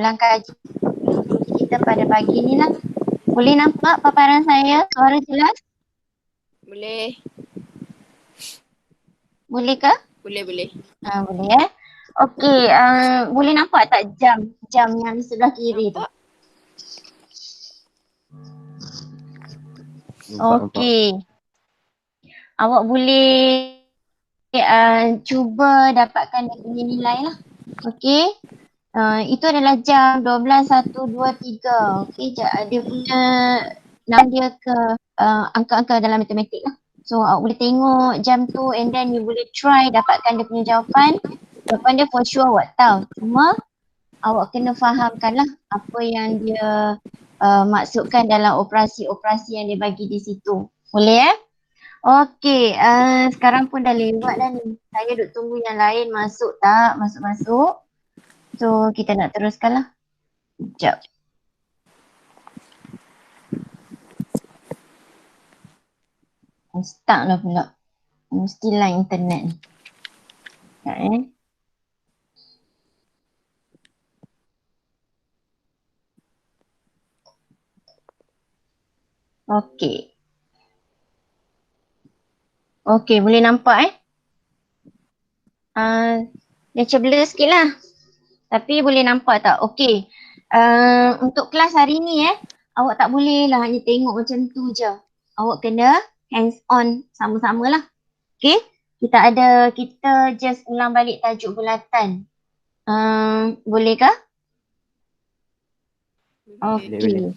ulang kaji kita pada pagi ni lah. Boleh nampak paparan saya? Suara jelas? Boleh. Boleh ke? Boleh. Boleh ya. Okey, boleh nampak tak jam yang sebelah kiri tu? Nampak? Okey. Awak boleh cuba dapatkan dia punya nilai lah. Okey. Itu adalah jam 12.123. Okey, dia punya nama dia ke angka-angka dalam matematik lah. So awak boleh tengok jam tu and then you boleh try dapatkan dia punya jawapan. Jawapan dia for sure awak tahu. Cuma awak kena fahamkan lah apa yang dia maksudkan dalam operasi-operasi yang dia bagi di situ. Boleh ya? Okey, sekarang pun dah lewat dah ni. Saya duk tunggu yang lain masuk tak? Masuk-masuk. So kita nak teruskan lah. Sekejap. Stuck lah pula. Mesti line internet ni. Sekejap Okey. Okey, boleh nampak dia macam blur sikit lah. Tapi boleh nampak tak? Okey. Untuk kelas hari ni awak tak boleh lah hanya tengok macam tu je. Awak kena hands on sama-sama lah. Okey. Kita just ulang balik tajuk bulatan. Bolehkah? Okey.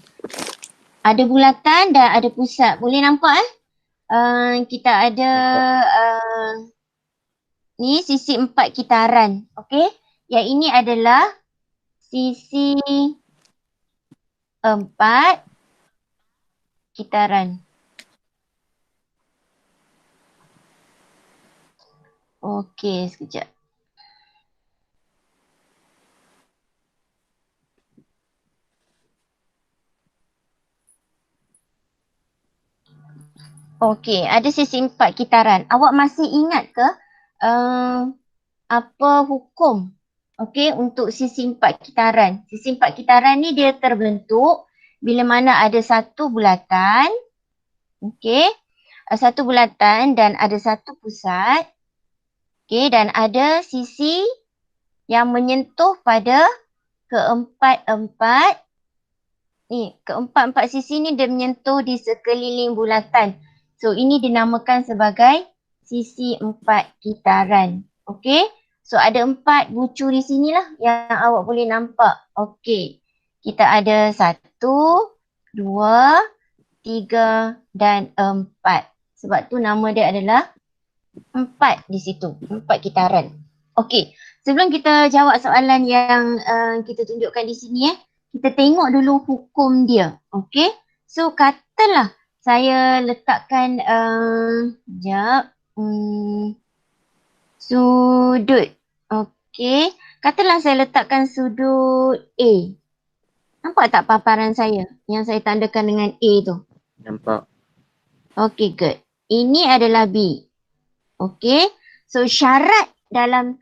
Ada bulatan dan ada pusat. Boleh nampak kita ada ni sisi 4 kitaran. Okey. Yang ini adalah sisi 4 kitaran. Okey, sekejap. Okey, ada sisi 4 kitaran. Awak masih ingat ke apa hukum untuk sisi 4 kitaran? Sisi 4 kitaran ni dia terbentuk bila mana ada satu bulatan, satu bulatan dan ada satu pusat, dan ada sisi yang menyentuh pada keempat-empat sisi ni dia menyentuh di sekeliling bulatan. So ini dinamakan sebagai sisi 4 kitaran. Okey. So ada 4 bucu di sinilah yang awak boleh nampak. Okey. Kita ada 1, 2, 3 dan 4. Sebab tu nama dia adalah 4 di situ. 4 kitaran. Okey. Sebelum kita jawab soalan yang kita tunjukkan di sini kita tengok dulu hukum dia. Okey. So katalah saya letakkan sudut. Okey. Katalah saya letakkan sudut A. Nampak tak paparan saya yang saya tandakan dengan A tu? Nampak. Okey, good. Ini adalah B. Okey. So syarat dalam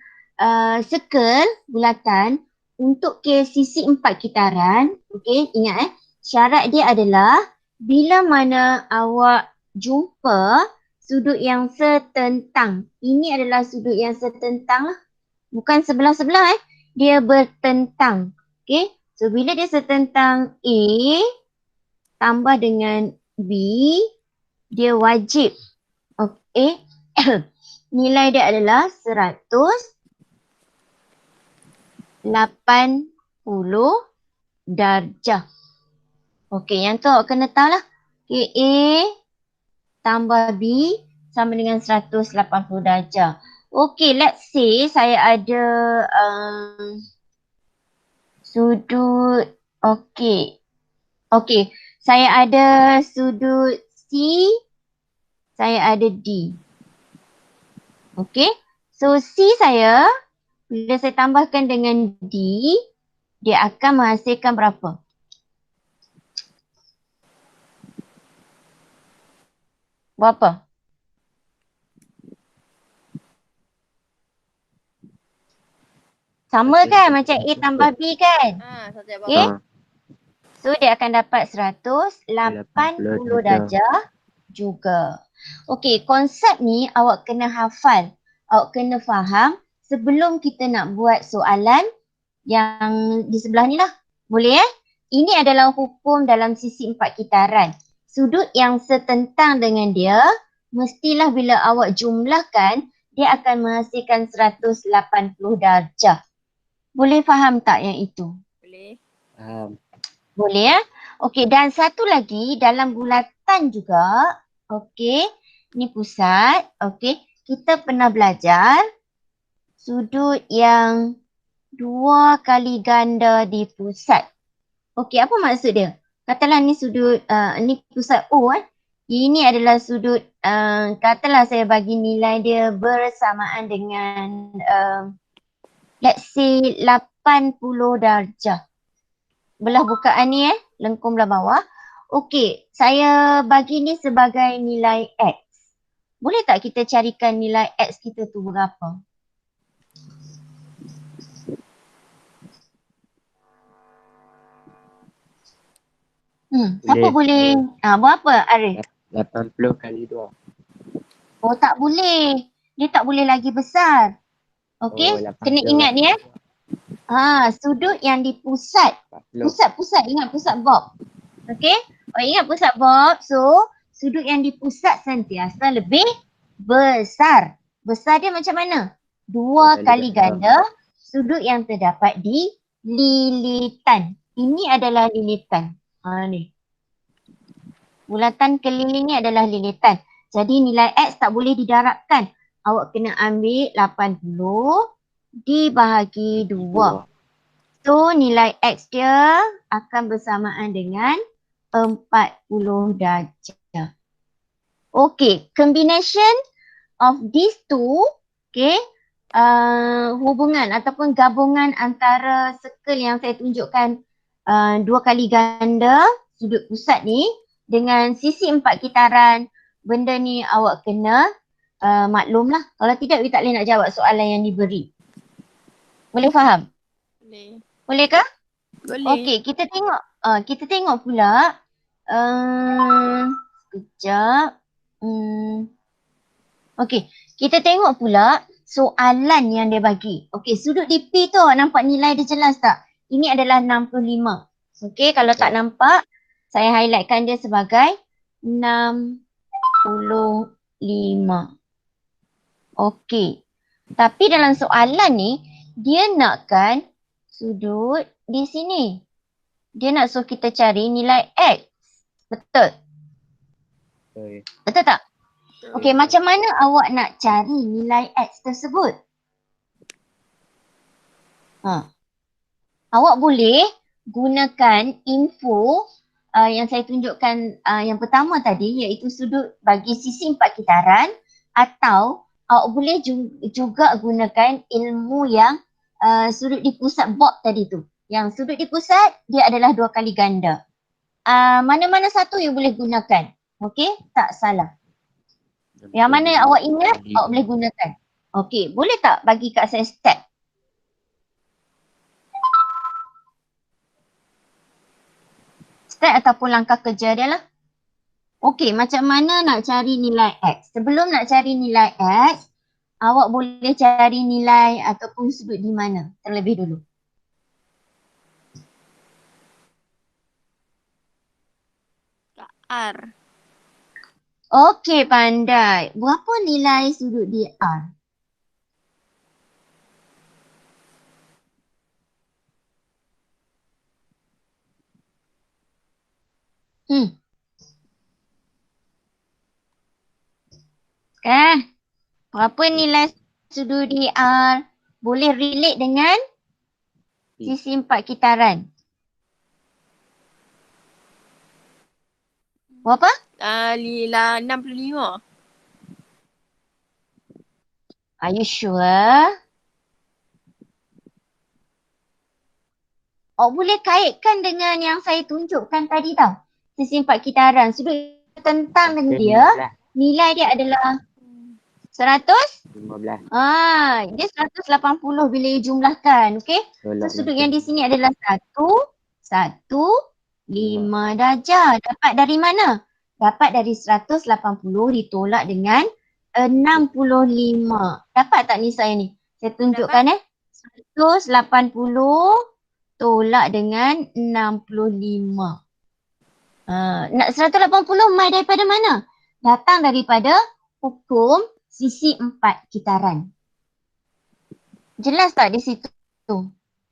circle bulatan untuk kes sisi 4 kitaran, ingat syarat dia adalah bila mana awak jumpa sudut yang setentang. Ini adalah sudut yang setentang lah. Bukan sebelah-sebelah dia bertentang. Okey. So bila dia setentang A tambah dengan B, dia wajib nilai dia adalah 180 darjah. Okey, yang tu awak kena tahu lah. Okay, A tambah B sama dengan 180 darjah. Okey, let's say saya ada sudut, okey, saya ada sudut C, saya ada D. Okey, so C saya bila saya tambahkan dengan D, dia akan menghasilkan berapa? Berapa? Sama kan macam A tambah B kan? Satu yang Okay. bawah. So dia akan dapat 180 darjah juga. Okey, konsep ni awak kena hafal. Awak kena faham sebelum kita nak buat soalan yang di sebelah ni lah. Boleh Ini adalah hukum dalam sisi empat kitaran. Sudut yang setentang dengan dia, mestilah bila awak jumlahkan, dia akan menghasilkan 180 darjah. Boleh faham tak yang itu? Boleh. Faham. Boleh Okey, dan satu lagi dalam bulatan juga. Okey, ni pusat. Okey, kita pernah belajar sudut yang 2 kali ganda di pusat. Okey, apa maksud dia? Katalah ni sudut, ni pusat O Ini adalah sudut, katalah saya bagi nilai dia bersamaan dengan let's say 80 darjah. Belah bukaan ni lengkung belah bawah. Okey, saya bagi ni sebagai nilai X. Boleh tak kita carikan nilai X kita tu berapa? Siapa boleh? Berapa Arif? 80 kali 2. Oh tak boleh. Dia tak boleh lagi besar. Okey, kena ingat ni sudut yang di pusat. Pusat, ingat pusat bob. Okey? Ingat pusat bob. So, sudut yang di pusat sentiasa lebih besar. Besar dia macam mana? 2 kali ganda sudut yang terdapat di lilitan. Ini adalah lilitan. Ni. Bulatan keliling ni adalah lilitan. Jadi nilai X tak boleh didarabkan. Awak kena ambil 80 dibahagi 2. So nilai X dia akan bersamaan dengan 40 darjah. Okay, combination of these two, okay, hubungan ataupun gabungan antara circle yang saya tunjukkan 2 kali ganda sudut pusat ni dengan sisi 4 kitaran, benda ni awak kena maklum lah. Kalau tidak, we tak boleh nak jawab soalan yang diberi. Boleh faham? Boleh. Boleh ke? Boleh. Okey, kita tengok pula. Sekejap. Okey, kita tengok pula soalan yang dia bagi. Okey, sudut di P tu nampak nilai dia jelas tak? Ini adalah 65. Okey, kalau tak nampak, saya highlightkan dia sebagai 65. Okey. Tapi dalam soalan ni, dia nakkan sudut di sini. Dia nak suruh kita cari nilai X. Betul? Betul tak? Okey, macam mana awak nak cari nilai X tersebut? Awak boleh gunakan info yang saya tunjukkan yang pertama tadi, iaitu sudut bagi sisi 4 kitaran, atau awak boleh juga gunakan ilmu yang sudut di pusat bob tadi tu. Yang sudut di pusat dia adalah 2 kali ganda. Mana-mana satu yang boleh gunakan. Okey, tak salah. Yang mana awak ingat, awak boleh gunakan. Okey, boleh tak bagi kat saya step? Step ataupun langkah kerja dia lah. Okey, macam mana nak cari nilai X? Sebelum nak cari nilai X, awak boleh cari nilai ataupun sudut di mana terlebih dulu? R. Okey, pandai. Berapa nilai sudut di R? Berapa nilai sudut di R? Boleh relate dengan sisi 4 kitaran. Berapa? 65. Are you sure? Awak boleh kaitkan dengan yang saya tunjukkan tadi tau. Sisi 4 kitaran. Sudut tentang dengan dia, nilai dia adalah 15. Dia 180 bila you jumlahkan. Okey. So Tolak sudut 60. yang di sini adalah 1, 5 darjah. Dapat dari mana? Dapat dari 180 ditolak dengan 65. Dapat tak ni saya ni? Saya tunjukkan 180 tolak dengan 65. 180 mai daripada mana? Datang daripada hukum sisi 4 kitaran. Jelas tak di situ?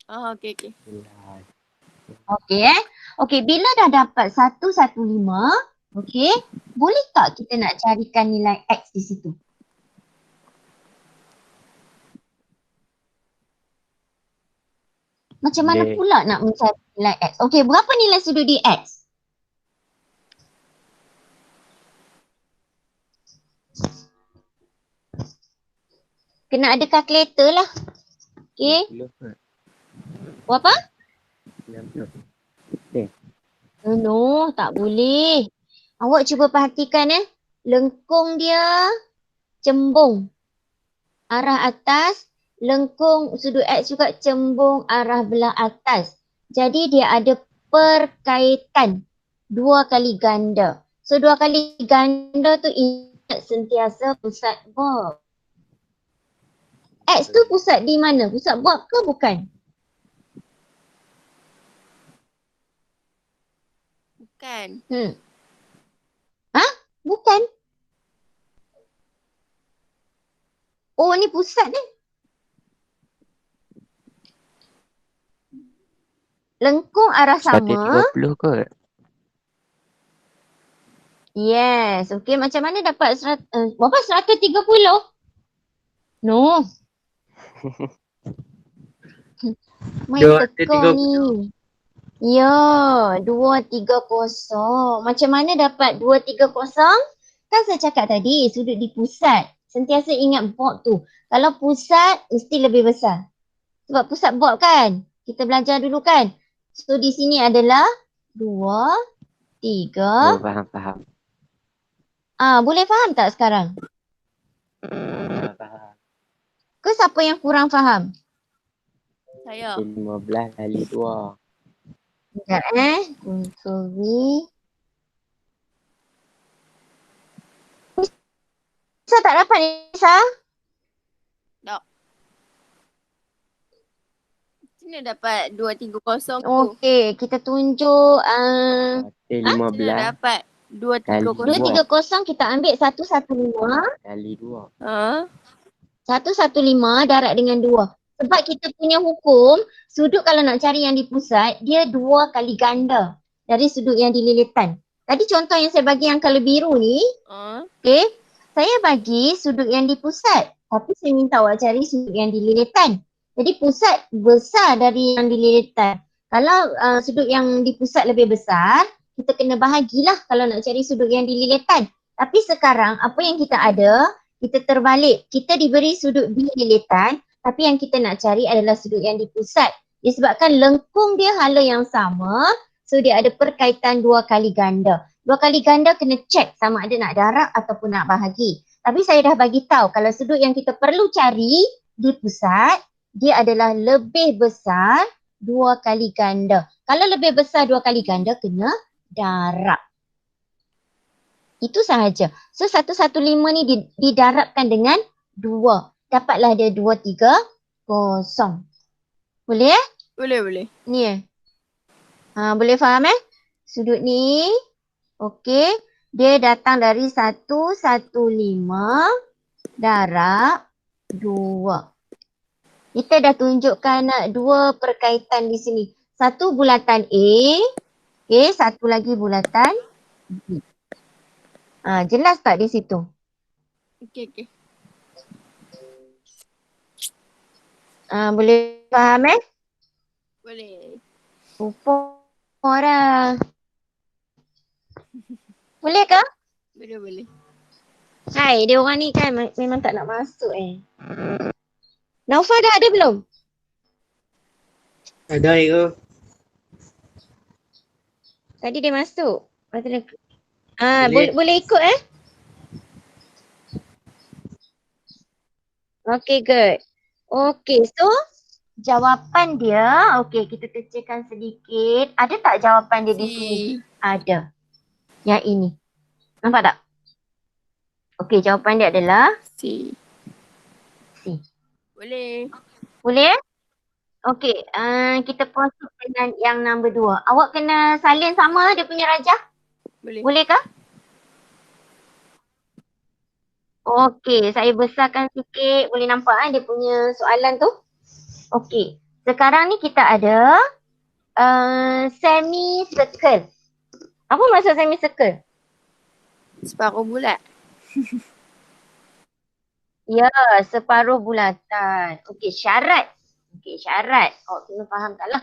Okey. Jelas. Okey, bila dah dapat 115, okey, boleh tak kita nak carikan nilai X di situ? Macam mana Boleh. pula nak mencari nilai X? Okey, berapa nilai sudut di X? Kena ada kalkulator lah. Okey, 90 kot. berapa? 90. No, tak boleh. Awak cuba perhatikan lengkung dia cembung arah atas, lengkung sudut X juga cembung arah belah atas. Jadi dia ada perkaitan 2 kali ganda. So 2 kali ganda tu ingat sentiasa pusat bob. X tu pusat di mana? Pusat bob ke bukan? Bukan. Bukan. Oh, ni pusat ni. Lengkung arah sama. 130 kot. Yes. Okey, macam mana dapat berapa? 130? No. Main teka ni. Ya, 230. Macam mana dapat 230? Kan saya cakap tadi, sudut di pusat. Sentiasa ingat bob tu. Kalau pusat, mesti lebih besar. Sebab pusat bob kan. Kita belajar dulu kan. So, di sini adalah 2, 3. Faham. Boleh faham tak sekarang? Faham. Ke siapa yang kurang faham? Saya. 15 kali 2. Sekejap sorry. Nisa tak dapat Nisa? Tak. Macam mana dapat 230 tu? Okey, kita tunjuk 15 Macam mana dapat 230? 230 kita ambil 115. kali 2. 115 darab dengan 2. Sebab kita punya hukum, sudut kalau nak cari yang di pusat, dia 2 kali ganda dari sudut yang di lilitan. Tadi contoh yang saya bagi yang colour biru ni, okey, saya bagi sudut yang di pusat. Tapi saya minta awak cari sudut yang di lilitan. Jadi pusat besar dari yang di lilitan. Kalau sudut yang di pusat lebih besar, kita kena bahagilah kalau nak cari sudut yang di lilitan. Tapi sekarang apa yang kita ada, kita terbalik. Kita diberi sudut di lilitan, tapi yang kita nak cari adalah sudut yang di pusat. Disebabkan lengkung dia hala yang sama, so dia ada perkaitan 2 kali ganda. 2 kali ganda kena check sama ada nak darab ataupun nak bahagi. Tapi saya dah bagi tahu kalau sudut yang kita perlu cari di pusat, dia adalah lebih besar 2 kali ganda. Kalau lebih besar 2 kali ganda, kena darab. Itu sahaja. So 115 ni didarabkan dengan 2. Dapatlah dia 230. Boleh Boleh. Ni boleh faham Sudut ni. Okey. Dia datang dari 115 darab 2. Kita dah tunjukkan 2 perkaitan di sini. Satu bulatan A. Okey, satu lagi bulatan B. Jelas tak di situ? Okey. Boleh faham Boleh. Orang. Boleh ke? Boleh. Hai, dia orang ni kan memang tak nak masuk Naufa dah ada belum? Ada ke? Tadi dia masuk. Boleh. Boleh ikut Okay, good. Okay, so jawapan dia, okay, kita kecilkan sedikit. Ada tak jawapan dia di sini? Ada. Yang ini. Nampak tak? Okay, jawapan dia adalah C. C. Boleh. Boleh? Okay, kita proceed dengan yang nombor 2. Awak kena salin sama dia punya rajah? Boleh. Boleh ke? Okey, saya besarkan sikit. Boleh nampak dia punya soalan tu? Okey. Sekarang ni kita ada semi circle. Apa maksud semi circle? Separuh bulat. Ya, separuh bulatan. Okey, syarat. Okey, syarat. Awak kena faham taklah.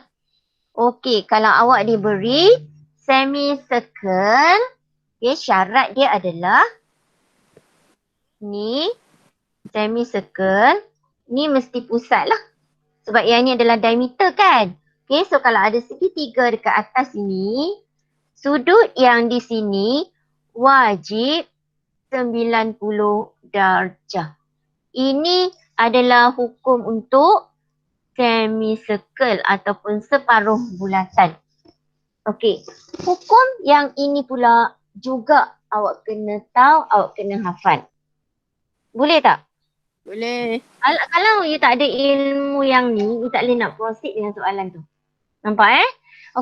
Okey, kalau awak diberi semi circle, okey, syarat dia adalah ni semi circle, ni mesti pusat lah. Sebab yang ni adalah diameter kan. Okay, so kalau ada segitiga dekat atas sini, sudut yang di sini wajib 90 darjah. Ini adalah hukum untuk semicircle ataupun separuh bulatan. Okey, hukum yang ini pula juga awak kena tahu, awak kena hafal. Boleh tak? Boleh. Kalau you tak ada ilmu yang ni, you tak boleh nak proceed dengan soalan tu. Nampak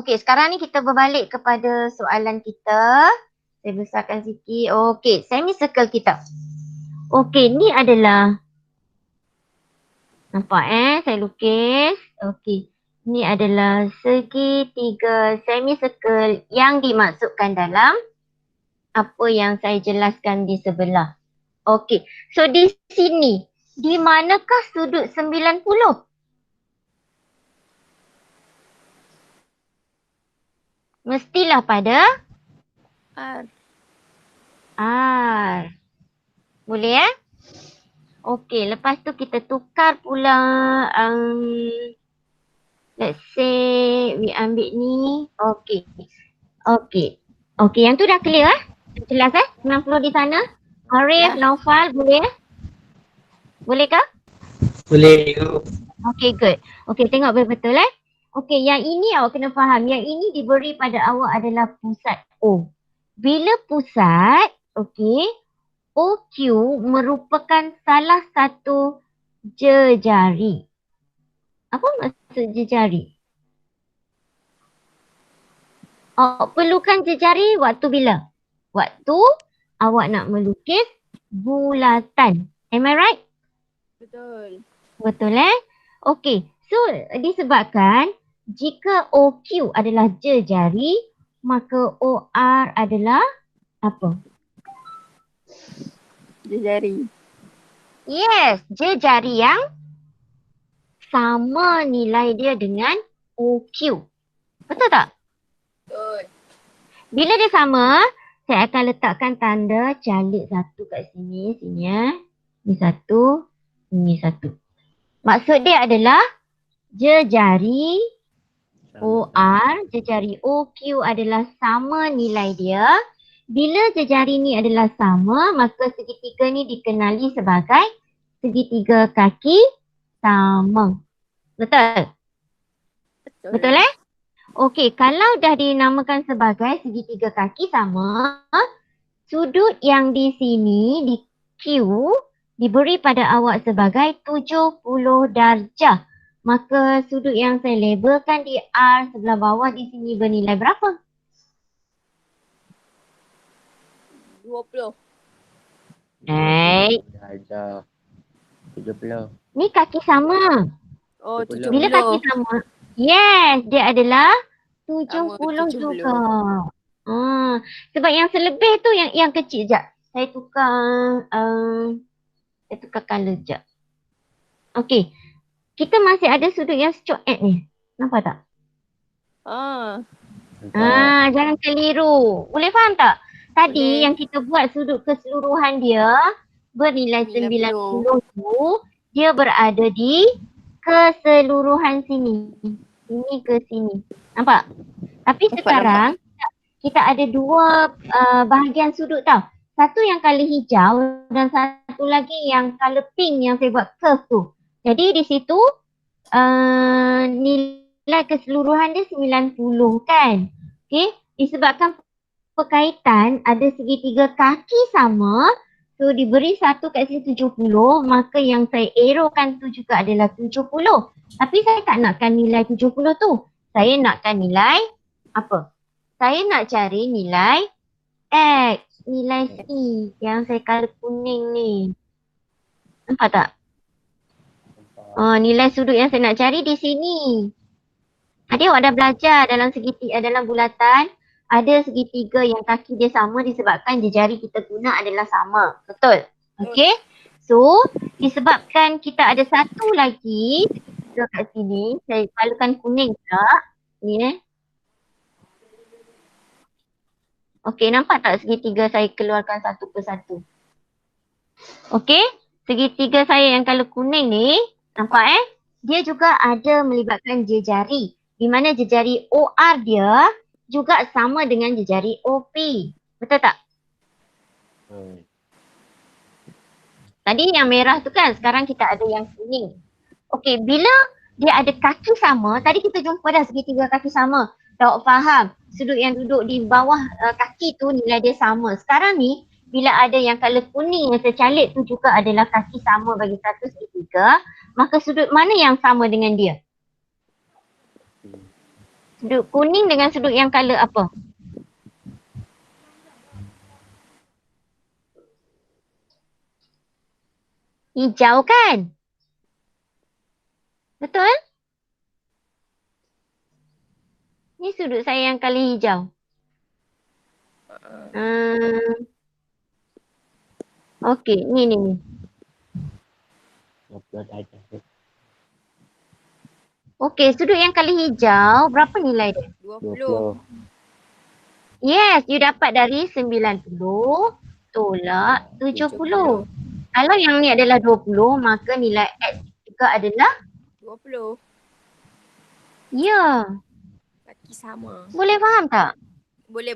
Okey, sekarang ni kita berbalik kepada soalan kita. Saya besarkan sikit. Okey, semicircle kita. Okey, ni adalah nampak saya lukis. Okey, ni adalah segitiga semicircle yang dimaksudkan dalam apa yang saya jelaskan di sebelah. Okey, so di sini, di manakah sudut 90? Mestilah pada R. R. Boleh Okey, lepas tu kita tukar pula let's say we ambil ni. Okey. Okey. Okey, yang tu dah clear Jelas 90 di sana? Arif, Naufal, boleh Boleh ke? Boleh. Okey, good. Okey, tengok betul-betul Okey, yang ini awak kena faham. Yang ini diberi pada awak adalah pusat O. Bila pusat, okey, OQ merupakan salah satu jejari. Apa maksud jejari? Perlukan jejari waktu bila? Waktu awak nak melukis bulatan. Am I right? Betul. Betul Okey, so disebabkan jika OQ adalah jejari, maka OR adalah apa? Jari. Yes, jejari yang sama nilai dia dengan OQ. Betul tak? Betul. Bila dia sama, saya akan letakkan tanda calik satu kat sini. Sini Ni satu, ni satu. Maksud dia adalah jejari OR, jejari OQ adalah sama nilai dia. Bila jejari ni adalah sama, maka segitiga ni dikenali sebagai segitiga kaki sama. Betul? Betul Okey, kalau dah dinamakan sebagai segitiga kaki sama, sudut yang di sini, di Q, diberi pada awak sebagai 70 darjah. Maka sudut yang saya labelkan di R sebelah bawah di sini bernilai berapa? 20. Darjah 70. Ni kaki sama. Oh, 70. 70. Bila kaki sama, yes, dia adalah 70 Sama, 70. juga. Sebab yang selebih tu yang kecil jap. Saya tukar color jap. Okey. Kita masih ada sudut yang secuat ni. Nampak tak? Jangan keliru. Boleh faham tak? Tadi Boleh. yang kita buat sudut keseluruhan dia bernilai 90 tu, dia berada di keseluruhan sini. Ini ke sini. Nampak? Tapi sekarang kita ada dua bahagian sudut tau. Satu yang color hijau dan satu lagi yang color pink yang saya buat curve tu. Jadi di situ nilai keseluruhan dia 90 kan. Okay. Disebabkan perkaitan ada segitiga kaki sama. So diberi satu kat sini 70. Maka yang saya arrowkan tu juga adalah 70. Tapi saya tak nakkan nilai 70 tu. Saya nakkan nilai apa? Saya nak cari nilai X. Nilai C yang saya color kuning ni. Nampak tak? Nilai sudut yang saya nak cari di sini. Tadi awak dah belajar dalam dalam bulatan ada segitiga yang kaki dia sama disebabkan jari kita guna adalah sama. Betul? Okey. So, disebabkan kita ada satu lagi kat sini, saya colorkan kuning pula. Ni Okey, nampak tak segitiga saya keluarkan satu persatu? Okey, segitiga saya yang color kuning ni, nampak Dia juga ada melibatkan jejari. Di mana jejari OR dia juga sama dengan jejari OP. Betul tak? Tadi yang merah tu kan, sekarang kita ada yang kuning. Okey, bila dia ada kaki sama, tadi kita jumpa dah segitiga kaki sama. Dah awak faham, sudut yang duduk di bawah kaki tu nilai dia sama. Sekarang ni, bila ada yang color kuning yang tercalik tu juga adalah kaki sama bagi satu segitiga, maka sudut mana yang sama dengan dia? Sudut kuning dengan sudut yang color apa? Hijau kan? Betul? Ni sudut saya yang color hijau. Okey, ni. Okey, sudut yang color hijau, berapa nilai dia? 20. Yes, you dapat dari 90 tolak 70. Kalau yang ni adalah 20, maka nilai X juga adalah 20. ya. Kaki sama. Boleh faham tak? Boleh.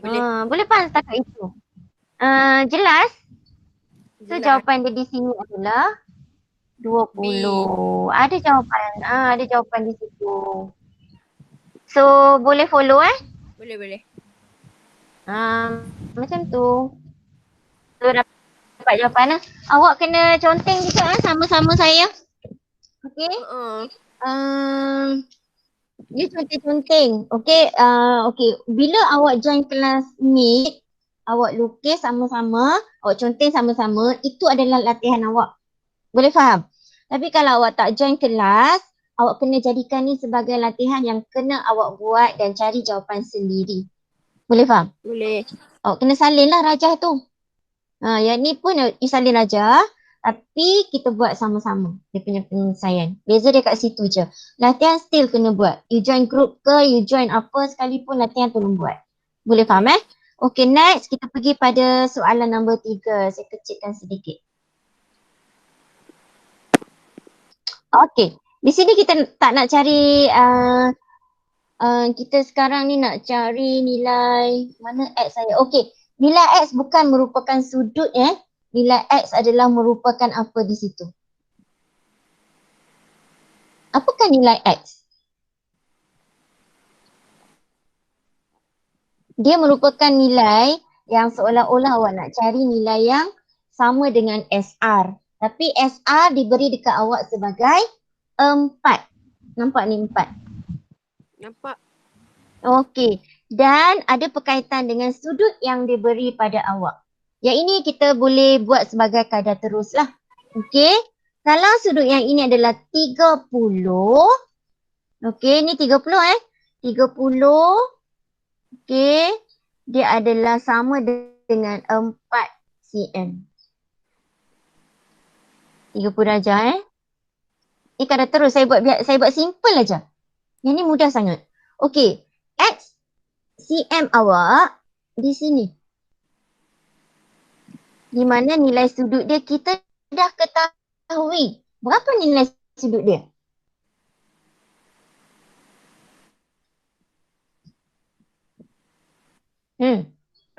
Boleh faham setakat itu. Jelas? So jawapan dia di sini adalah 20. Ada jawapan di situ. So boleh follow Boleh. Macam tu. So dapat jawapan Awak kena conteng juga sama-sama saya. Okey. You conteng-conteng. Okey. Okey. Bila awak join kelas ni, awak lukis sama-sama, awak conteng sama-sama, itu adalah latihan awak. Boleh faham? Tapi kalau awak tak join kelas, awak kena jadikan ni sebagai latihan yang kena awak buat dan cari jawapan sendiri. Boleh faham? Boleh. Awak kena salinlah rajah tu. Yang ni pun you salin rajah, tapi kita buat sama-sama dia punya penyelesaian. Beza dia kat situ je. Latihan still kena buat. You join group ke, you join apa sekalipun latihan tolong buat. Boleh faham Okay, next kita pergi pada soalan nombor 3. Saya kecilkan sedikit. Okay, di sini kita tak nak cari kita sekarang ni nak cari nilai mana X saya. Okay, nilai X bukan merupakan sudut Nilai X adalah merupakan apa di situ? Apakah nilai X? Dia merupakan nilai yang seolah-olah awak nak cari nilai yang sama dengan SR. Tapi SR diberi dekat awak sebagai 4. Nampak ni 4? Nampak. Okey. Dan ada berkaitan dengan sudut yang diberi pada awak. Yang ini kita boleh buat sebagai kadar terus lah. Okey. Kalau sudut yang ini adalah 30. Okey, ni 30 30. Okey. Dia adalah sama dengan 4 cm. 30 darjah Ni kadar terus saya buat simple aja. Yang ni mudah sangat. Okey. X cm awak di sini. Di mana nilai sudut dia kita dah ketahui. Berapa nilai sudut dia?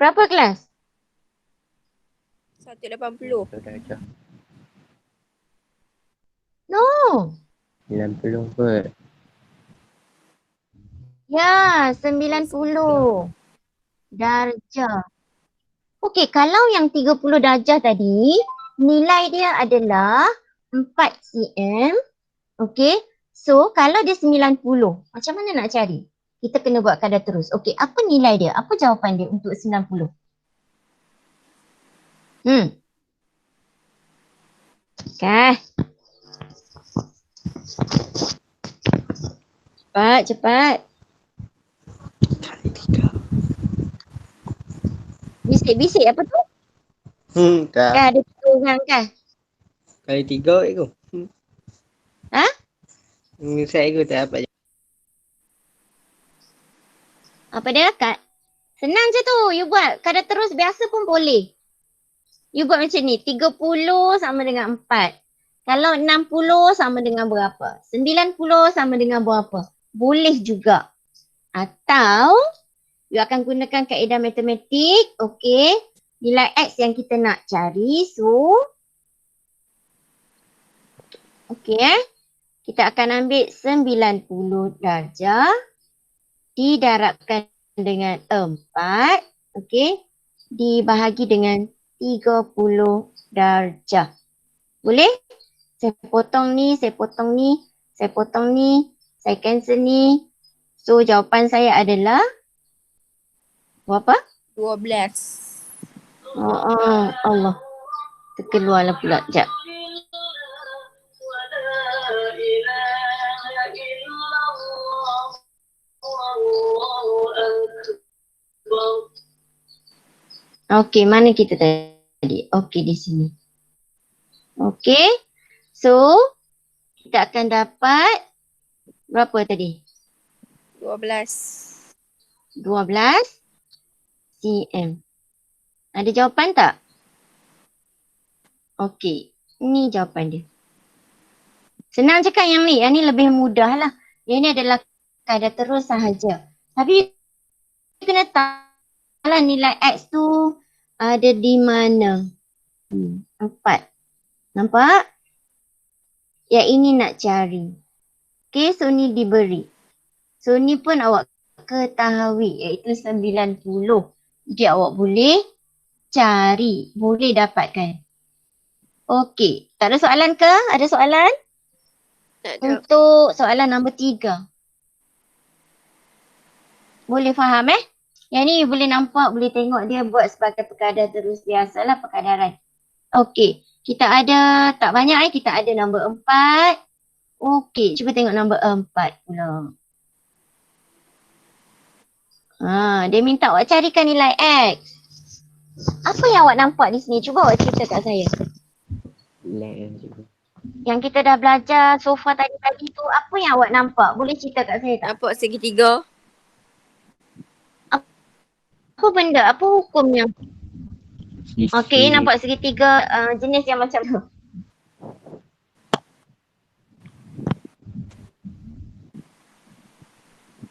Berapa kelas? 180. 90 darjah. No. 90 kot. Ya, 90 darjah. Okey, kalau yang 30 darjah tadi, nilai dia adalah 4 cm. Okey, so kalau dia 90, macam mana nak cari? Kita kena buat kadar terus. Okey, apa nilai dia? Apa jawapan dia untuk 90? Okay. Cepat. Kali 3. Bisik-bisik apa tu? Tak. Kan ada 3 orang kan? Kali 3 aku. Ha? Saya aku tak dapat. Apa dia kat? Senang je tu. You buat kadar terus biasa pun boleh. You buat macam ni. 30 sama dengan 4. Kalau 60 sama dengan berapa? 90 sama dengan berapa? Boleh juga. Atau you akan gunakan kaedah matematik. Okey. Nilai X yang kita nak cari. So. Okey. Kita akan ambil 90 darjah. Didarabkan dengan 4. Okey. Dibahagi dengan 30 darjah. Boleh? Saya potong ni, saya potong ni, saya potong ni, saya cancel ni. So jawapan saya adalah berapa? 12. Allah. Terkeluarlah pula. Sekejap. Okey, mana kita tadi? Okey, di sini. Okey. So, kita akan dapat berapa tadi? 12. 12 cm. Ada jawapan tak? Okey, ni jawapan dia. Senang je kan yang ni? Yang ni lebih mudah lah. Yang ni adalah kadar terus sahaja. Tapi kena tahu lah nilai X tu ada di mana. 4. Nampak? Yang ini nak cari. Okay, so ni diberi. So ni pun awak ketahui iaitu 90. Jadi awak boleh cari. Boleh dapatkan. Okey, tak ada soalan ke? Ada soalan? Tak ada. Untuk soalan nombor 3. Boleh faham Yang ni boleh nampak, boleh tengok dia buat sebagai perkadar terus biasalah perkadaran. Okey, kita ada tak banyak kita ada nombor 4. Okey, cuba tengok nombor 4 pula. Dia minta awak carikan nilai X. Apa yang awak nampak di sini? Cuba awak cerita kat saya. Yang kita dah belajar sofa tadi tu, apa yang awak nampak? Boleh cerita kat saya tak? Nampak segitiga. Apa benda? Apa hukumnya? Okey, nampak segitiga jenis yang macam tu.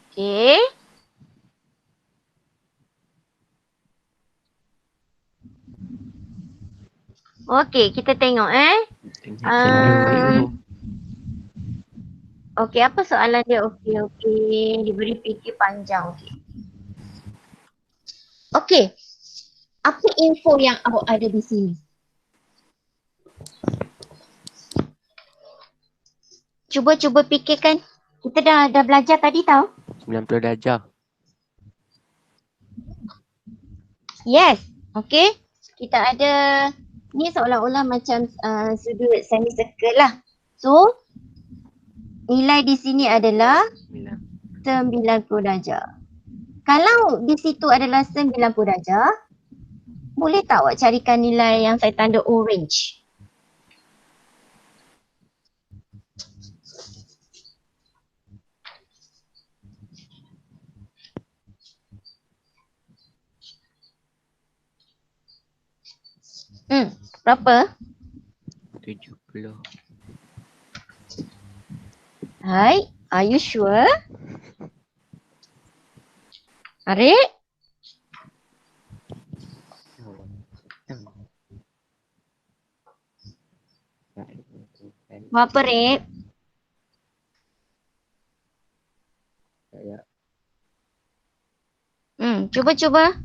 Okey. Okey, kita tengok Okey, apa soalan dia? Okey. Diberi fikir panjang. Okey. Apa info yang awak ada di sini? Cuba fikirkan. Kita dah belajar tadi tau. 90 darjah. Yes. Okey. Kita ada ni seolah-olah macam sudut semicircle lah. So, nilai di sini adalah 90 darjah. Kalau di situ adalah 90 darjah, boleh tak awak carikan nilai yang saya tanda orange? Berapa? 70. Hai, are you sure? Arif? Berapa Rip? Ya. Cuba.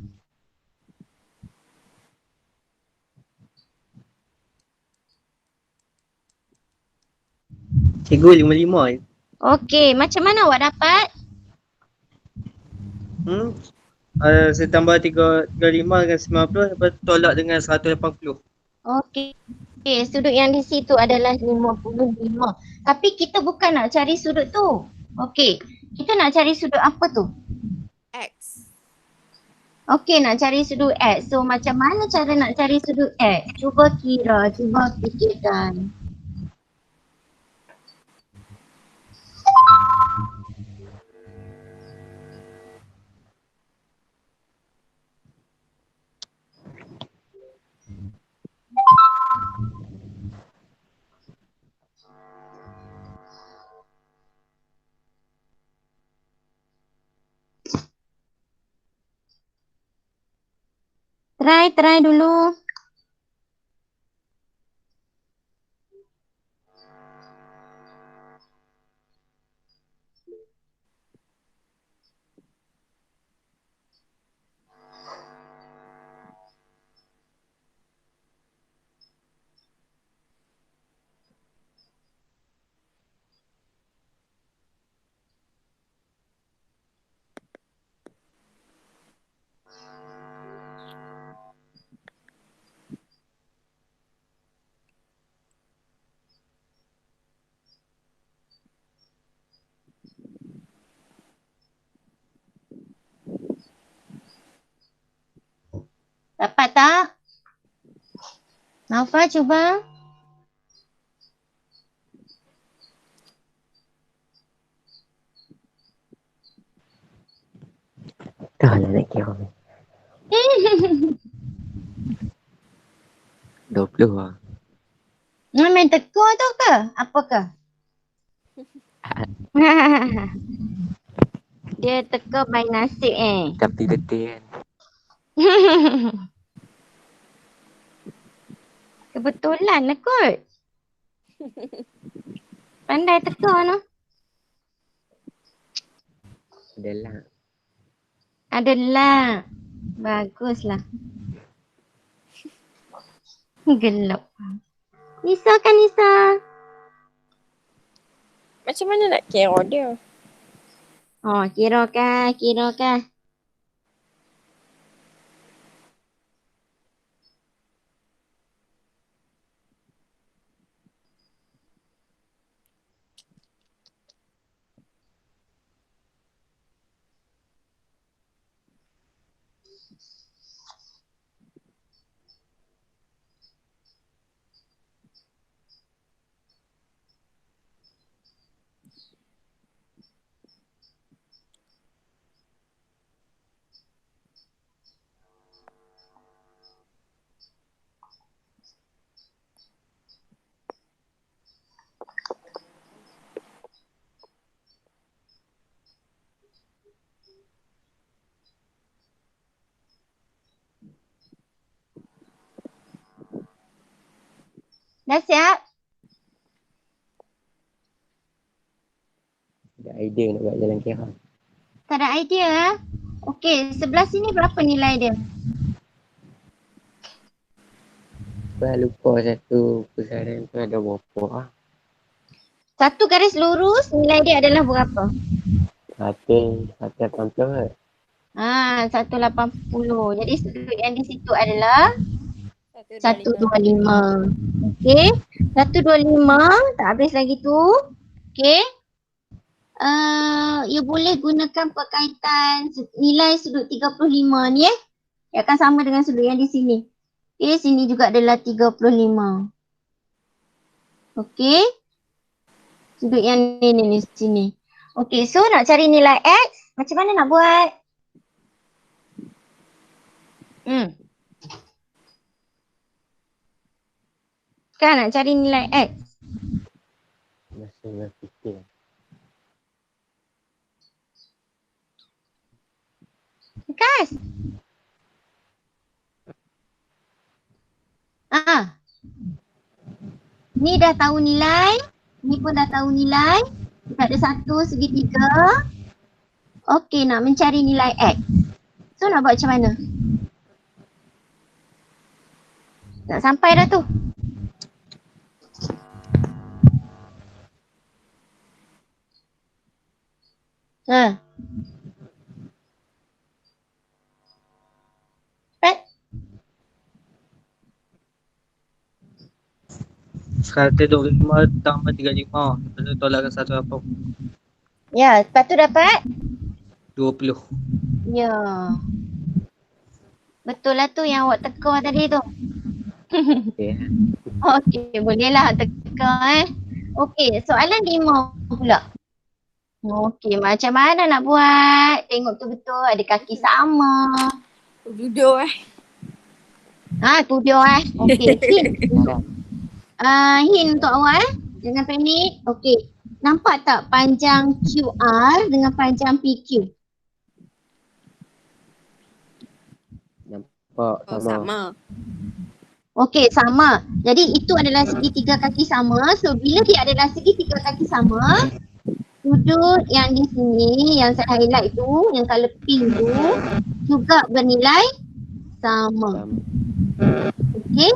Cikgu 55 je. Okey, macam mana awak dapat? Saya tambah 35 dengan 90, lepas tu tolak dengan 180. Okey. Sudut yang di situ adalah 55. Tapi kita bukan nak cari sudut tu. Okey. Kita nak cari sudut apa tu? X. Okey, nak cari sudut X. So macam mana cara nak cari sudut X? Cuba kira, cuba fikirkan. Try dulu. Dapat tak? Naufal cuba. Dah lah nak kira. 20 lah. Main teka tu ke? Apakah? Dia teka by nasib Tapi detik kan. Kebetulan lah kot. Pandai teka no. Adalah. Adalah. Baguslah. Gelap. Nisa kan Nisa? Macam mana nak kira dia? Oh, kira kah? Dah siap? Ada idea nak buat jalan kira. Tak ada idea? Okey, sebelah sini berapa nilai dia? Saya lupa satu pusaran tu ada berapa lah. Satu garis lurus nilai dia adalah berapa? 180 kot. 180. Jadi sudut yang di situ adalah 125. 125. Okey. 125 tak habis lagi tu. Okey. You boleh gunakan perkaitan nilai sudut 35 ni Dia akan sama dengan sudut yang di sini. Okey, sini juga adalah 35. Okey. Sudut yang ni sini. Okey, so nak cari nilai X, macam mana nak buat? Kan nak cari nilai X. Masih fikir. Kas. Ni dah tahu nilai. Ni pun dah tahu nilai. Kita ada 1/3. Okey, nak mencari nilai X. So nak buat macam mana? Nak sampai dah tu. Ha. Pat? 125 tambah 35. Lepas tu tolakkan 180. Ya, lepas tu dapat? 20. Ya. Betul lah tu yang awak teka tadi tu. Okay. Okey, bolehlah teka Okey, soalan 5 pula. Okey, macam mana nak buat? Tengok tu betul ada kaki sama. Duduk Ha, tu dia Okey, hint. Hint untuk awak Jangan panik. Okey. Nampak tak panjang QR dengan panjang PQ? Nampak Oh, sama. Okey, sama. Jadi itu adalah segitiga kaki sama. So bila dia adalah segitiga kaki sama, sudut yang di sini yang saya highlight tu, yang colour pink tu juga bernilai sama. Okey.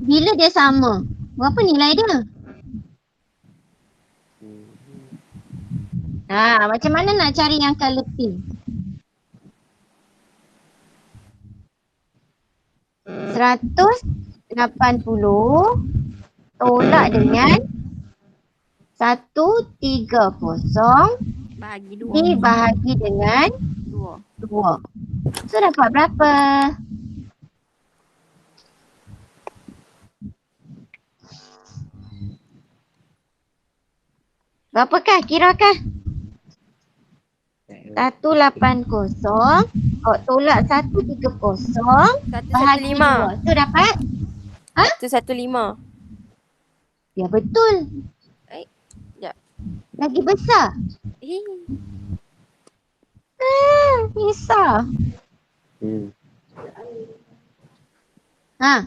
Bila dia sama, berapa nilai dia? Macam mana nak cari yang colour pink? 180 tolak dengan 130 Bagi 2. dibahagi dengan 2. So dapat berapa? Berapakah? Kirakan. 180 tolak 130 bahagi 2. 115. So dapat? 115. Ya betul. Sekejap. Lagi besar. Bisa. Ha.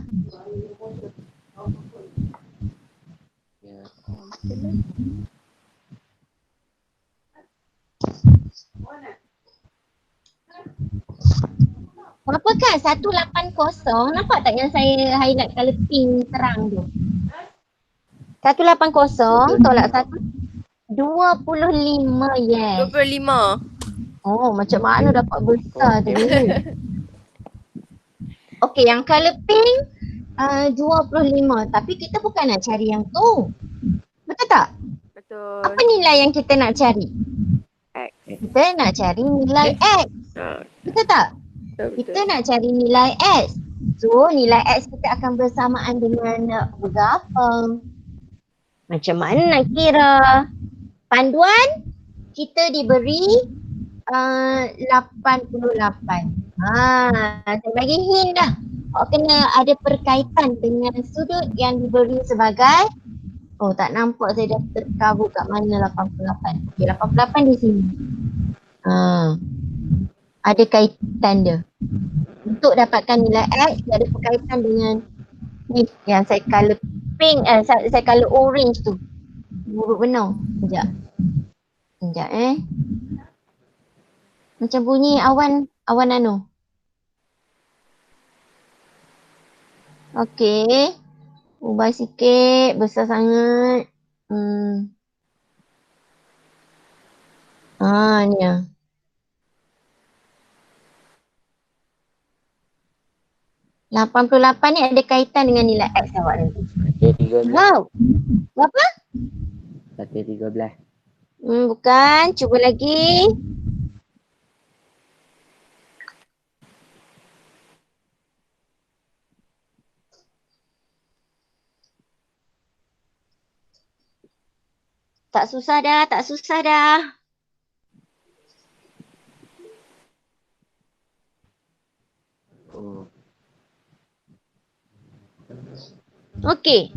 Berapakah 180? Nampak tak yang saya highlight colour pink terang tu? 180 tolak 25, yes. 25. Oh, macam mana dapat besar tu? Okey, yang colour pink 25. Tapi kita bukan nak cari yang tu. Betul tak? Betul. Apa nilai yang kita nak cari? X. Kita nak cari nilai X. Betul tak? Kita nak cari nilai X. So, nilai X kita akan bersamaan dengan berapa? Macam mana nak kira? Panduan, kita diberi 88. Saya bagi hint dah. Awak kena ada perkaitan dengan sudut yang diberi sebagai, oh tak nampak saya dah terkabut kat mana 88. Okay, 88 di sini. Ada kaitan dia. Untuk dapatkan nilai X, dia ada perkaitan dengan ni yang saya colour pink, saya colour orange tu. Buruk benar. Sekejap Macam bunyi awan anu. Okey. Ubah sikit, besar sangat. Ni lah. $88 ni ada kaitan dengan nilai X awak nanti. 113. Wow. Berapa? 113. Bukan. Cuba lagi. Tak susah dah. Okey.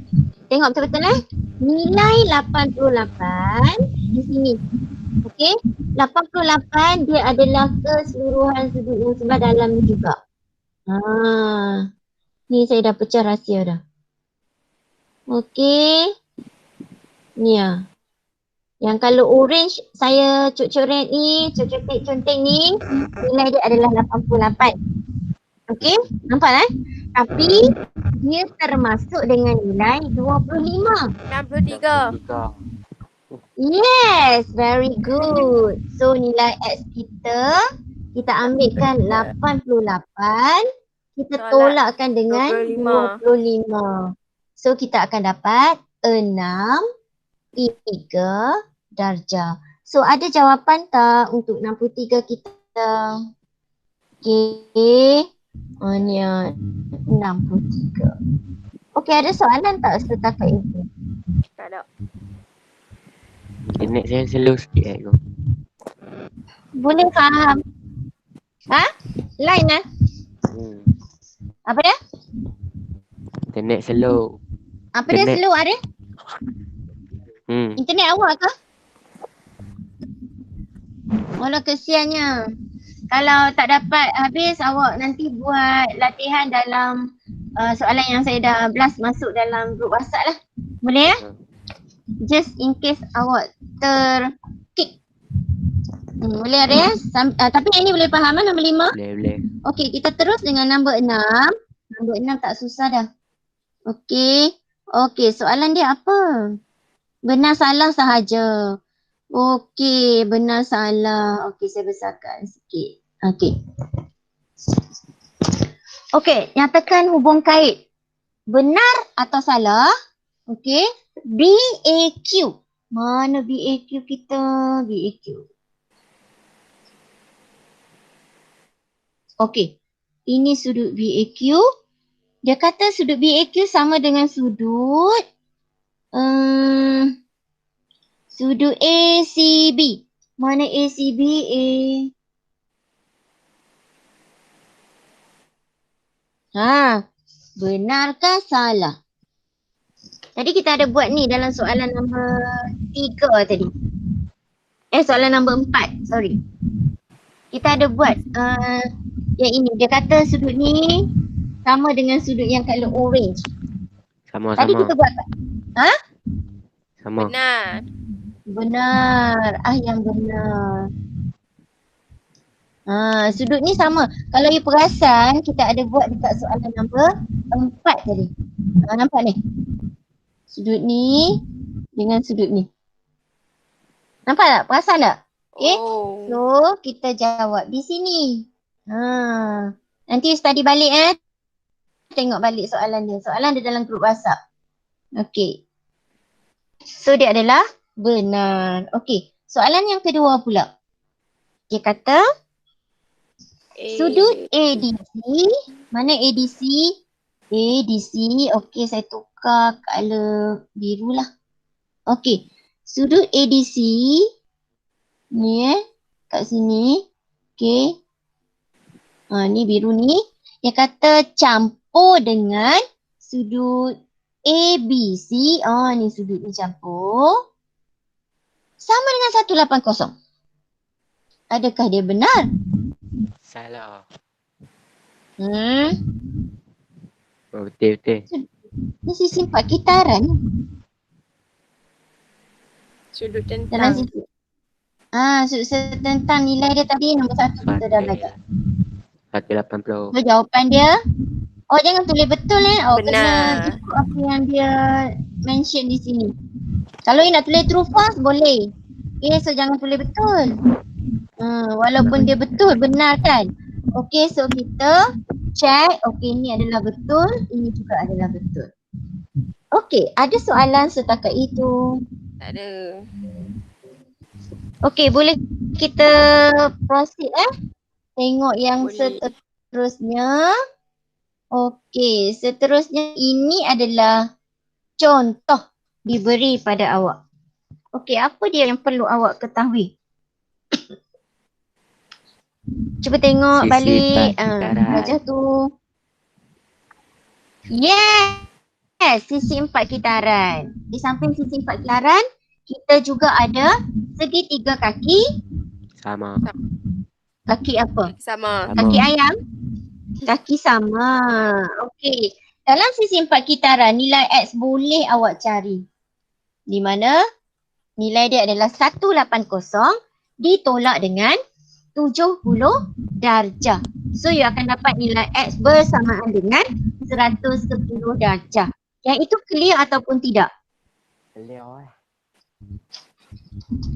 Tengok betul-betul Nilai 88 di sini. Okey. 88 dia adalah keseluruhan sudut yang sebelah dalam ni juga. Ni saya dah pecah rahsia dah. Okey. Ni ya. Yang kalau orange saya coret ni, conteng ni, nilai dia adalah 88. Okey, nampak Tapi dia termasuk dengan nilai 25. 63. Yes, very good. So nilai X kita ambilkan 88, kita tolakkan dengan 25. So kita akan dapat 63 darjah. So ada jawapan tak untuk 63 kita? Okey. Ni 63. Okey, ada soalan tak setakat itu? Tak ada. Internet saya slow sikit tu. Boleh faham? Line Apa dia? Internet slow. Apa dia Internet. slow ada? Internet awak ke? Walau kesiannya. Kalau tak dapat habis, awak nanti buat latihan dalam soalan yang saya dah blast masuk dalam grup WhatsApp lah. Boleh ya? Just in case awak terkick. Boleh ada ya? Tapi yang ni boleh faham nombor 5? Boleh. Okey, kita terus dengan nombor 6. Nombor 6 tak susah dah. Okey, soalan dia apa? Benar salah sahaja. Okey, benar salah. Okey, saya besarkan sikit. Okey, nyatakan hubung kait. Benar atau salah? Okey, BAQ. Mana BAQ kita? BAQ. Okey, ini sudut BAQ. Dia kata sudut BAQ sama dengan sudut sudut ACB. Mana ACB? Benarkah salah? Tadi kita ada buat ni dalam soalan nombor 3 tadi. Soalan nombor 4, sorry. Kita ada buat yang ini. Dia kata sudut ni sama dengan sudut yang color orange. Sama-sama. Tadi kita buat tak? Sama. Benar. Yang benar. Sudut ni sama. Kalau you perasan, kita ada buat dekat soalan nombor 4 tadi. Nampak ni? Sudut ni dengan sudut ni. Nampak tak? Perasan tak? Okay. So, kita jawab di sini. Nanti study balik tengok balik soalan dia. Soalan dia dalam grup WhatsApp. Okay. So, dia adalah benar. Okay. Soalan yang kedua pula. Dia kata sudut ADC. Mana ADC? ADC. Okay, saya tukar color biru lah. Okay. Sudut ADC. Ni kat sini. Okay. Ni biru ni. Dia kata campur dengan sudut ABC. Ni sudut ni campur. Sama dengan 180. Adakah dia benar? Salah. Betul. Ni sisi 4 kitaran. Sudut Dalam tentang. sisi. Sudut tentang nilai dia tadi nombor 1 kita dah belajar. 180. So jawapan dia, jangan tulis betul Benar. Kena ikut apa yang dia mention di sini. Kalau you nak tulis true false boleh. Okay, so jangan tulis betul. Walaupun dia betul, benar kan? Okay, so kita check. Okay, ini adalah betul, ini juga adalah betul. Okay, ada soalan setakat itu? Tak ada. Okay, boleh kita proceed Tengok yang Boleh. seterusnya. Okay, seterusnya ini adalah contoh diberi pada awak. Okay, apa dia yang perlu awak ketahui? Cuba tengok Sisi balik. kitaran. Belajar tu. Yes, sisi 4 kitaran. Di samping sisi 4 kitaran, kita juga ada segitiga kaki. Sama. Kaki apa? Sama. Kaki ayam? Kaki sama. Okey. Dalam sisi 4 kitaran, nilai X boleh awak cari. Di mana nilai dia adalah 180 ditolak dengan 70 darjah. So you akan dapat nilai X bersamaan dengan 110 darjah. Yang itu clear ataupun tidak? Beliau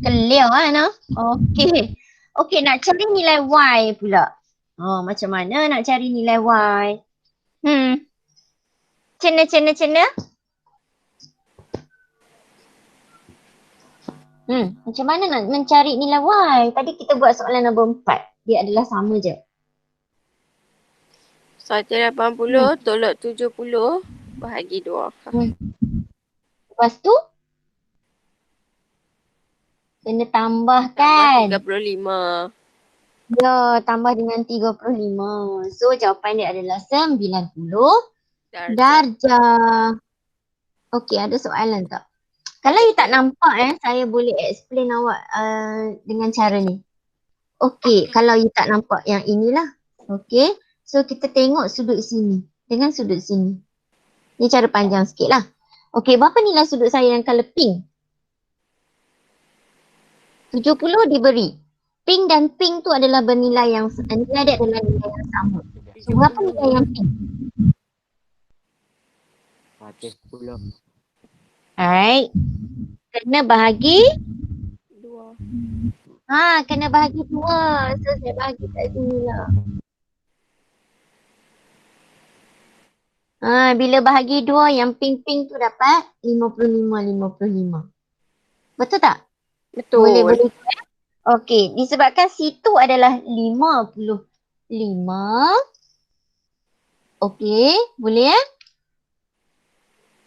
Clear no? Okey. Okey, nak cari nilai Y pula. Oh, macam mana nak cari nilai Y? Cina. Macam mana nak mencari nilai Y? Tadi kita buat soalan nombor 4. Dia adalah sama je. 180 tolak 70 bahagi 2. Lepas tu kena tambah Tambah kan? 35. Ya, tambah dengan 35. So jawapan dia adalah 90 darjah. Okey, ada soalan tak? Kalau you tak nampak saya boleh explain awak dengan cara ni. Okey, kalau you tak nampak yang inilah. Okey, so kita tengok sudut sini dengan sudut sini. Ni cara panjang sikit lah. Okey, berapa nilai sudut saya yang colour pink? 70 diberi. Pink dan pink tu adalah bernilai yang, nilai dia adalah nilai yang sama. So, berapa nilai yang pink? 40. Alright. Kena bahagi 2. kena bahagi 2. So saya bahagi kat sini lah. Bila bahagi 2 yang pink-pink tu dapat 55. Betul tak? Betul. Boleh. Okey, disebabkan situ adalah 55. Okey, boleh ya?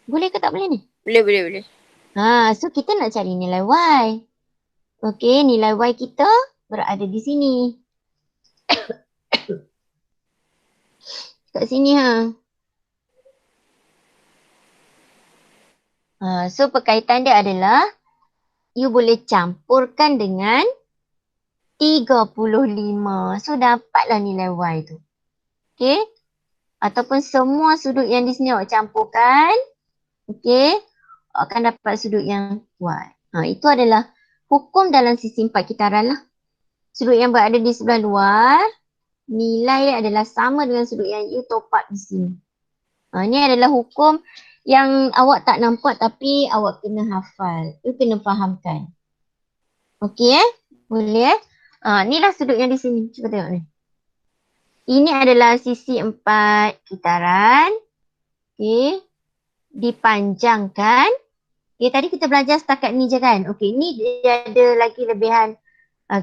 Boleh ke tak boleh ni? Boleh. So kita nak cari nilai Y. Okey, nilai Y kita berada di sini. Kat sini So perkaitan dia adalah you boleh campurkan dengan 35. So dapatlah nilai Y tu. Okey? Ataupun semua sudut yang di sini awak campurkan. Okey? Akan dapat sudut yang Y. Itu adalah hukum dalam sisi 4 kitaran lah. Sudut yang berada di sebelah luar, nilai dia adalah sama dengan sudut yang you top up di sini. Ini adalah hukum yang awak tak nampak tapi awak kena hafal. You kena fahamkan. Okey Boleh inilah sudut yang di sini. Cuba tengok ni. Ini adalah sisi 4 kitaran. Okey. Dipanjangkan. Okey, tadi kita belajar setakat ni je kan. Okey, ni dia ada lagi lebihan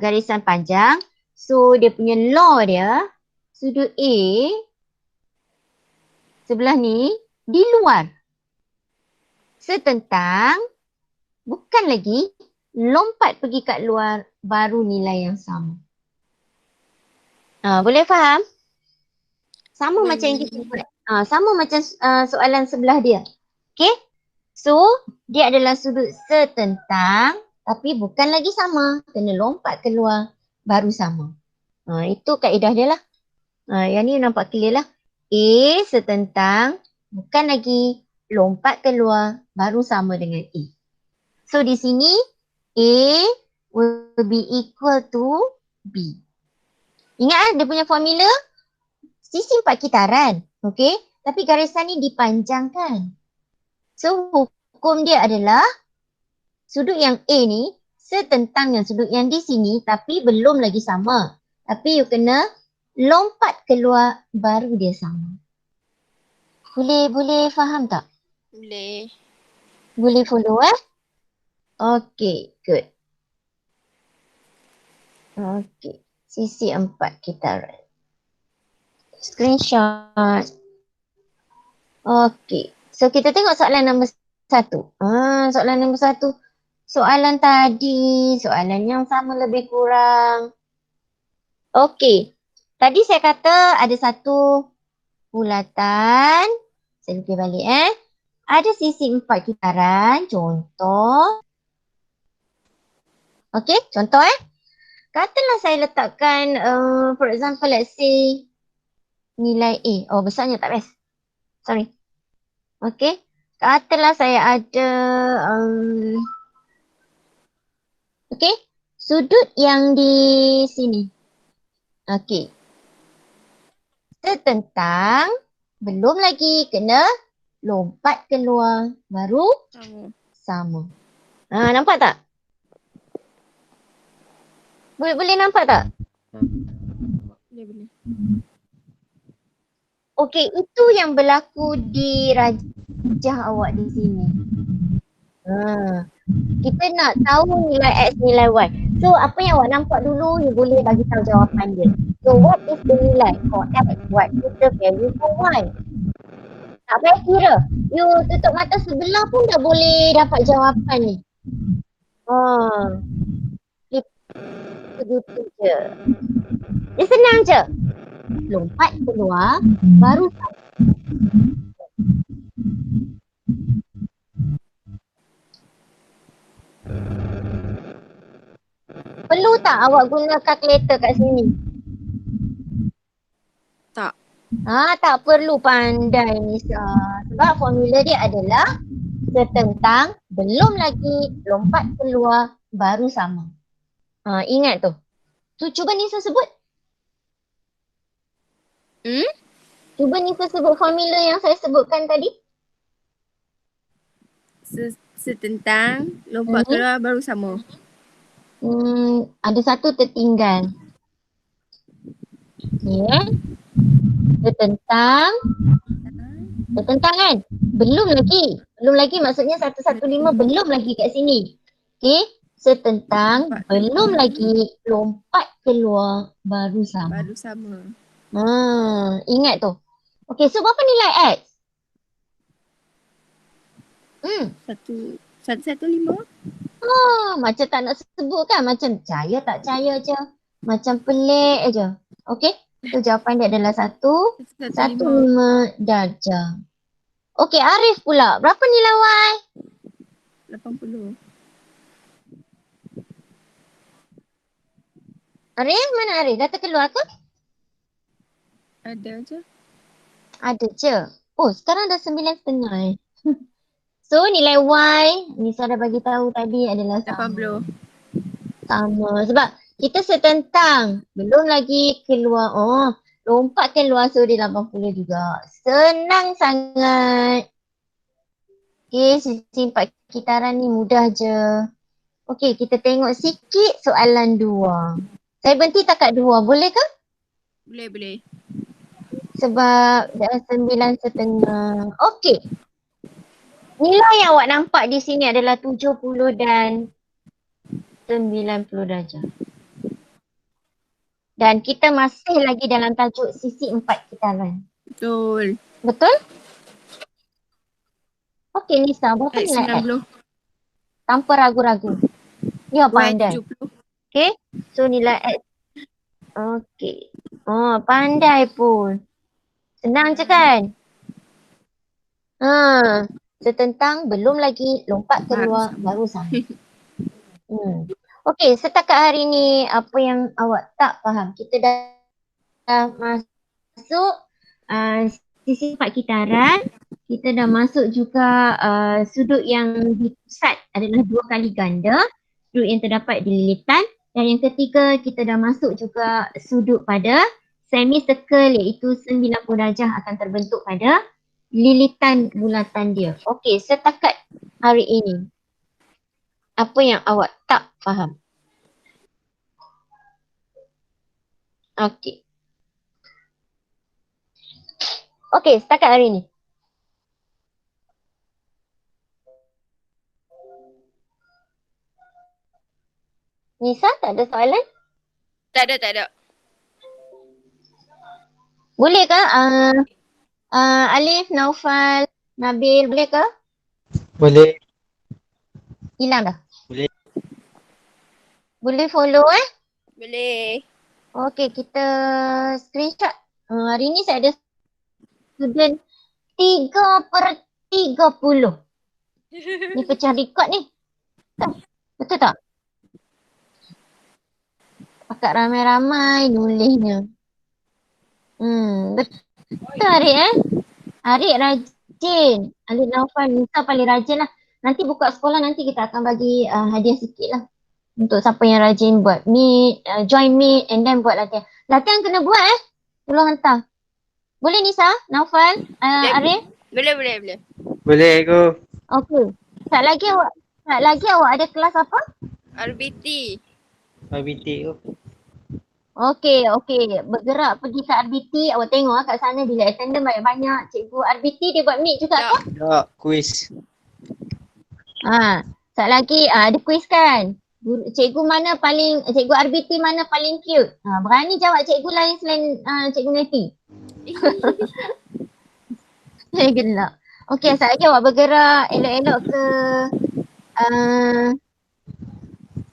garisan panjang. So dia punya law dia, sudut A sebelah ni di luar. Setentang, bukan lagi lompat pergi kat luar baru nilai yang sama. Boleh faham? Sama macam yang kita buat. Sama macam soalan sebelah dia. Okay? So, dia adalah sudut setentang tapi bukan lagi sama. Kena lompat keluar baru sama. Itu kaedah dia lah. Yang ni nampak clear lah. A setentang bukan lagi lompat keluar baru sama dengan A. So, di sini A will be equal to B. Ingat dia punya formula? Sisi 4 kitaran. Okay? Tapi garisan ni dipanjangkan. So, hukum dia adalah sudut yang A ni setentang dengan sudut yang di sini tapi belum lagi sama. Tapi you kena lompat keluar baru dia sama. Boleh faham tak? Boleh. Boleh follow Okay, good. Okay, sisi 4 kitaran. Screenshot. Okay. So kita tengok soalan nombor 1. Soalan nombor 1. Soalan tadi, soalan yang sama lebih kurang. Okay. Tadi saya kata ada satu bulatan. Saya lukis balik Ada sisi 4 kitaran. Contoh. Okay, contoh Katalah saya letakkan for example let's say nilai A. Oh besarnya tak best. Sorry. Okay. Katalah saya ada okey, sudut yang di sini. Okey. Setentang, belum lagi kena lompat keluar, baru Sama. sama. Nampak tak? Boleh nampak tak? Boleh. Okey, itu yang berlaku di rajah awak di sini. Kita nak tahu nilai X, nilai Y. So, apa yang awak nampak dulu, you boleh bagi tahu jawapan dia. So, what is the nilai for X? What is the value for Y? Tak payah kira. You tutup mata sebelah pun dah boleh dapat jawapan ni. Begitu je. Dia senang je. Lompat keluar, baru perlu tak awak guna kalkulator kat sini? Tak. Tak perlu pandai Nisa. Sebab formula dia adalah setentang, belum lagi lompat keluar, baru sama. Ingat tu. Cuba Nisa sebut. Cuba Nisa sebut formula yang saya sebutkan tadi. Setentang, lompat keluar baru sama. Ada satu tertinggal. Ya. Setentang kan? Belum lagi maksudnya 115 belum lagi kat sini. Okey, setentang belum lagi lompat keluar, baru sama. Ingat tu. Okey, so berapa nilai X? 115. Macam tak nak sebut kan? Macam percaya tak percaya je. Macam pelik je. Okey, so jawapan dia adalah 115 darjah. Okey, Arif pula. Berapa nilai Y? 80. Arif, mana Arif? Dah terkeluar ke? Ada je. Ada je. Oh, sekarang dah 9.5 So, nilai Y, Nisa dah bagi tahu tadi adalah sama. 80. Sama. Sebab kita setentang. Belum lagi keluar. Lompat keluar, so dia 80 juga. Senang sangat. Okey, sisi 4 kitaran ni mudah je. Okey, kita tengok sikit soalan 2. Saya berhenti takat 2, boleh ke? Boleh. Sebab dah 9.5. Okey. Nilai yang awak nampak di sini adalah 70 dan 90 darjah. Dan kita masih lagi dalam tajuk sisi 4 kitaran. Betul. Betul? Okey Nisa, berapa nilai X? 90. Tanpa ragu-ragu. Ya pandai. 70. Okey, so nilai X. Okey. Pandai pun. Senang je kan? Setentang, belum lagi lompat keluar, baru sama. Okey, setakat hari ni apa yang awak tak faham? Kita dah masuk sisi 4 kitaran. Kita dah masuk juga sudut yang di pusat adalah 2 kali ganda. Sudut yang terdapat di lilitan. Dan yang ketiga, kita dah masuk juga sudut pada semicircle iaitu 90 darjah akan terbentuk pada lilitan bulatan dia. Okey, setakat hari ini, apa yang awak tak faham? Okey. Okey, setakat hari ini. Nisa, tak ada soalan? Tak ada. Boleh ke? Alif, Naufal, Nabil, boleh ke? Boleh. Hilang dah? Boleh. Boleh follow Boleh. Okey, kita screenshot. Hari ni saya ada student 3/30. Ni pecah rekod ni. Betul tak? Pakat ramai-ramai nulisnya. Betul Arik Arik rajin rajin. Alif Naufal Nisa paling rajin lah. Nanti buka sekolah nanti kita akan bagi hadiah sikit lah. Untuk siapa yang rajin buat meet, join meet and then buat latihan. Latihan kena buat Tolong hantar. Boleh Nisa, Naufal, Arif? Boleh. Boleh aku. Okey. Saat lagi awak ada kelas apa? RBT. RBT tu. Okey. Bergerak pergi ke RBT. Awak tengok kat sana bila attendant banyak-banyak. Cikgu RBT dia buat meet juga Tak. ke? Tak, kuis. Saat lagi ada quiz kan? Cikgu RBT mana paling cute? Berani jawab cikgu lain selain Cikgu Neti? Saya gelak. Okey, saat lagi awak bergerak elok-elok ke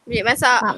Bilik masak.